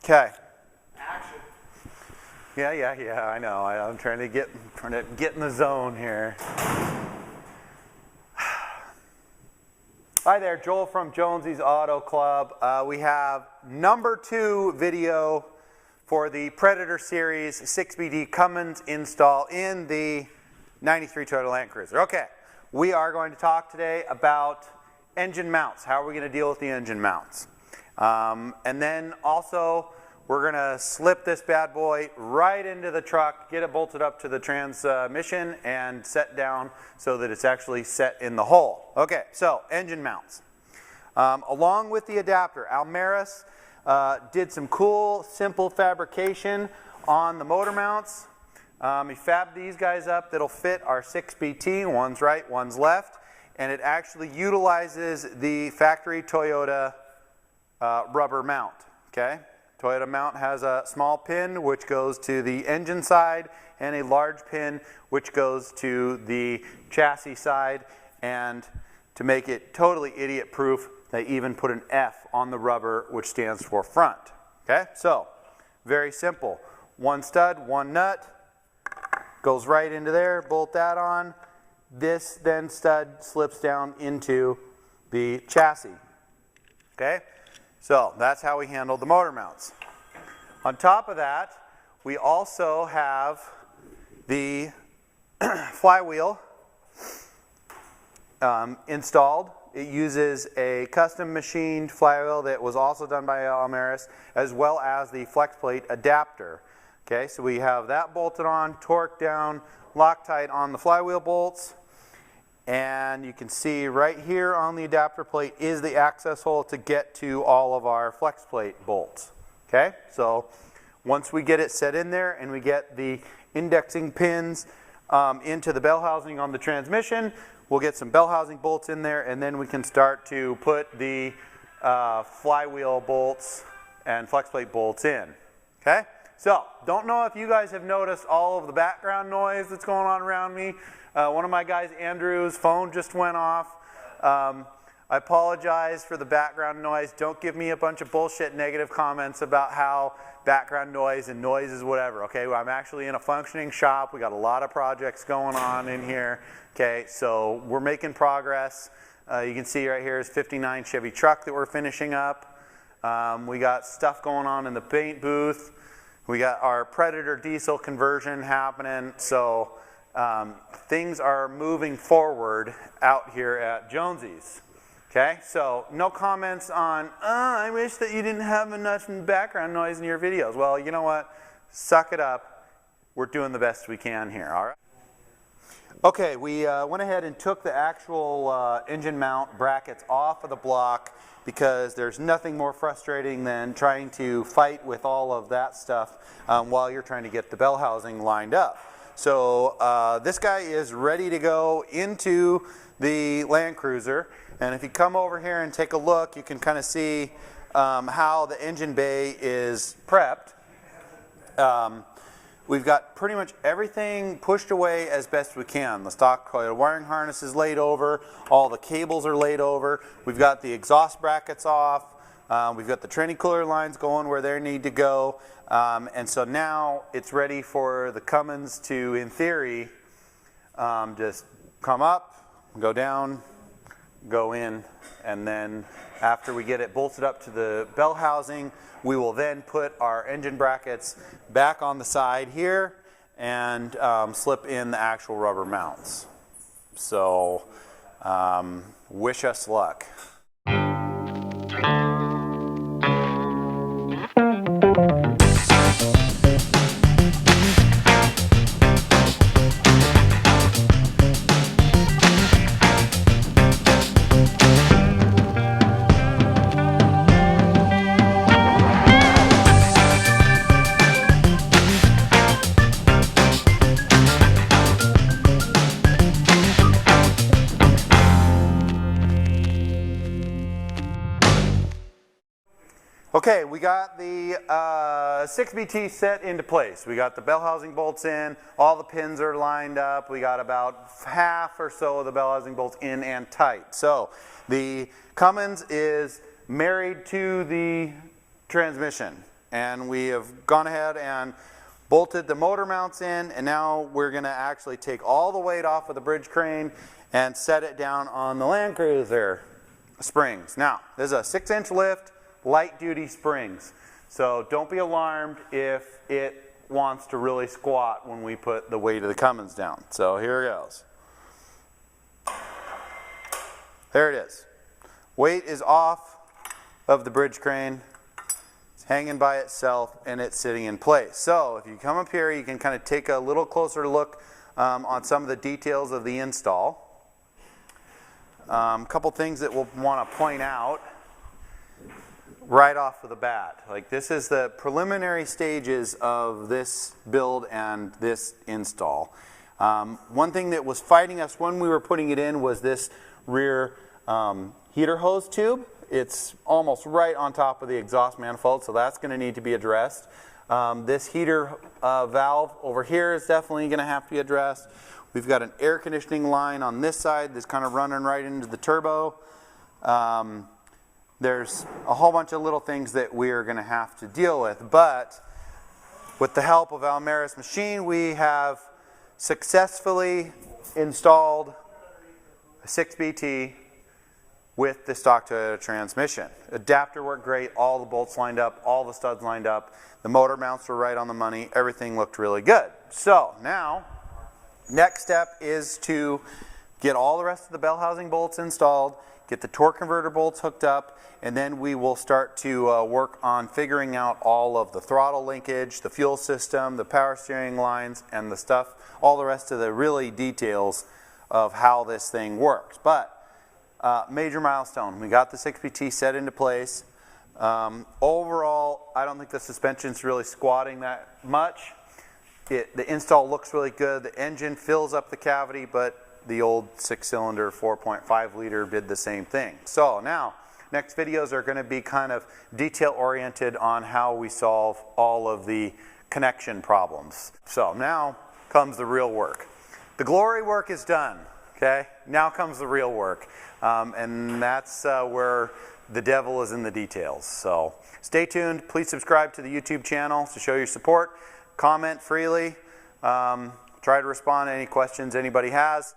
Okay. Action. Yeah, I know. I'm trying to get in the zone here. Hi there, Joel from Jonesy's Auto Club. We have number 2 video for the Predator Series 6BT Cummins install in the 93 Toyota Land Cruiser. Okay, we are going to talk today about engine mounts. How are we going to deal with the engine mounts? And then also, we're going to slip this bad boy right into the truck, get it bolted up to the transmission, and set down so that it's actually set in the hole. Okay, so engine mounts. Along with the adapter, Almaris did some cool, simple fabrication on the motor mounts. He fabbed these guys up that'll fit our 6BT, one's right, one's left, and it actually utilizes the factory Toyota rubber mount, okay? Toyota mount has a small pin which goes to the engine side and a large pin which goes to the chassis side, and to make it totally idiot proof they even put an F on the rubber which stands for front. Okay, so very simple. One stud, one nut, goes right into there, bolt that on. This then stud slips down into the chassis. Okay? So that's how we handle the motor mounts. On top of that, we also have the flywheel installed. It uses a custom machined flywheel that was also done by Almaris, as well as the flex plate adapter. Okay, so we have that bolted on, torqued down, Loctite on the flywheel bolts. And you can see right here on the adapter plate is the access hole to get to all of our flex plate bolts. Okay, so once we get it set in there and we get the indexing pins into the bell housing on the transmission, we'll get some bell housing bolts in there, and then we can start to put the flywheel bolts and flex plate bolts in. Okay, so don't know if you guys have noticed all of the background noise that's going on around me. One of my guys, Andrew's phone just went off. I apologize for the background noise. Don't give me a bunch of bullshit negative comments about how background noise and noise is whatever, okay? Well, I'm actually in a functioning shop. We got a lot of projects going on in here, okay? So we're making progress. You can see right here is 59 Chevy truck that we're finishing up. We got stuff going on in the paint booth. We got our Predator Diesel conversion happening. So things are moving forward out here at Jonesy's. Okay, so no comments on, I wish that you didn't have enough background noise in your videos. Well, you know what? Suck it up. We're doing the best we can here, all right? Okay, we went ahead and took the actual engine mount brackets off of the block, because there's nothing more frustrating than trying to fight with all of that stuff while you're trying to get the bell housing lined up. So this guy is ready to go into the Land Cruiser, and if you come over here and take a look, you can kind of see how the engine bay is prepped. We've got pretty much everything pushed away as best we can. The stock wiring harness is laid over, all the cables are laid over, we've got the exhaust brackets off, we've got the tranny cooler lines going where they need to go. And so now it's ready for the Cummins to, in theory, just come up, go down, go in, and then after we get it bolted up to the bell housing, we will then put our engine brackets back on the side here and slip in the actual rubber mounts. So wish us luck. Okay, we got the 6BT set into place. We got the bell housing bolts in, all the pins are lined up. We got about half or so of the bell housing bolts in and tight. So the Cummins is married to the transmission. And we have gone ahead and bolted the motor mounts in, and now we're going to actually take all the weight off of the bridge crane and set it down on the Land Cruiser springs. Now, this is a 6-inch lift, light duty springs. So don't be alarmed if it wants to really squat when we put the weight of the Cummins down. So here it goes. There it is. Weight is off of the bridge crane. It's hanging by itself and it's sitting in place. So if you come up here, you can kind of take a little closer look on some of the details of the install. A couple things that we'll want to point out right off of the bat. Like, this is the preliminary stages of this build and this install. One thing that was fighting us when we were putting it in was this rear heater hose tube. It's almost right on top of the exhaust manifold, so that's going to need to be addressed. This heater valve over here is definitely going to have to be addressed. We've got an air conditioning line on this side that's kind of running right into the turbo. There's a whole bunch of little things that we're going to have to deal with, but with the help of Almeris machine, we have successfully installed a 6BT with the stock Toyota transmission. Adapter worked great, all the bolts lined up, all the studs lined up, the motor mounts were right on the money, everything looked really good. So now, next step is to get all the rest of the bell housing bolts installed, get the torque converter bolts hooked up, and then we will start to work on figuring out all of the throttle linkage, the fuel system, the power steering lines, and the stuff, all the rest of the really details of how this thing works. But major milestone, we got the 6BT set into place. Overall, I don't think the suspension's really squatting that much. The install looks really good. The engine fills up the cavity, but the old 6-cylinder 4.5 liter did the same thing. So now, next videos are going to be kind of detail oriented on how we solve all of the connection problems. So now comes the real work. The glory work is done, okay? Now comes the real work. And that's where the devil is in the details. So stay tuned. Please subscribe to the YouTube channel to show your support. Comment freely. Try to respond to any questions anybody has.